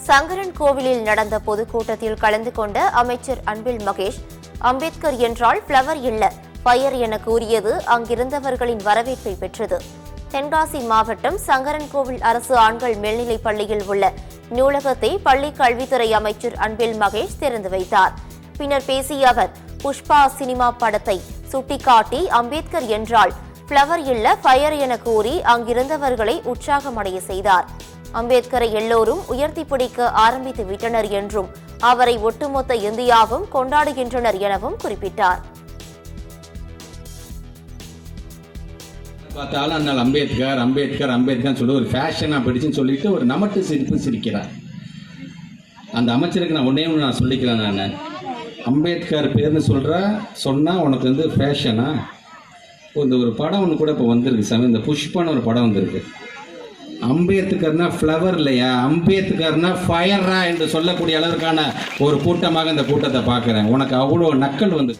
சங்கரன் கோவிலில் நடந்த பொதுக்கூட்டத்தில் கலந்து கொண்ட அமைச்சர் அன்பில் மகேஷ், அம்பேத்கர் என்றால் ஃபிளவர் இல்ல, ஃபயர் என கூறியது அங்கிருந்தவர்களின் வரவேற்பை பெற்றது. தென்காசி மாவட்டம் சங்கரன்கோவில் அரசு ஆண்கள் மேல்நிலைப் பள்ளியில் உள்ள நூலகத்தை பள்ளி கல்வித்துறை அமைச்சர் அன்பில் மகேஷ் திறந்து வைத்தார். பின்னர் பேசிய அவர், புஷ்பா சினிமா படத்தை சுட்டிக்காட்டி அம்பேத்கர் என்றால் ஃபிளவர் இல்ல, ஃபயர் என கூறி அங்கிருந்தவர்களை உற்சாகமடைய செய்தார். அம்பேத்கரை எல்லோரும் உயர்த்தி பிடிக்க ஆரம்பித்து விட்டனர் என்றும் அவரை ஒட்டுமொத்த இந்தியாவும் கொண்டாடுகின்றனர் எனவும் குறிப்பிட்டார். பார்த்தாலும் அண்ணல் அம்பேத்கர் அம்பேத்கர் அம்பேத்கர் சொல்லி ஒரு ஃபேஷனா படிச்சுன்னு சொல்லிட்டு ஒரு நமட்டு சிரிப்பு சிரிக்கிறார். அந்த அமைச்சருக்கு நான் ஒன்னே ஒன்று நான் சொல்லிக்கிறேன். நான் அம்பேத்கர் பேர்னு சொன்னா உனக்கு வந்து ஃபேஷனா? இந்த ஒரு படம் ஒன்று கூட இப்போ வந்திருக்கு சாமி, இந்த புஷ்பான ஒரு படம் வந்திருக்கு. அம்பேத்கர்னா ஃப்ளவர் இல்லையா, அம்பேத்கர்னா ஃபயரா என்று சொல்லக்கூடிய அளவுக்கான ஒரு கூட்டமாக இந்த கூட்டத்தை பார்க்குறேன். உனக்கு அவ்வளோ நக்கல் வந்து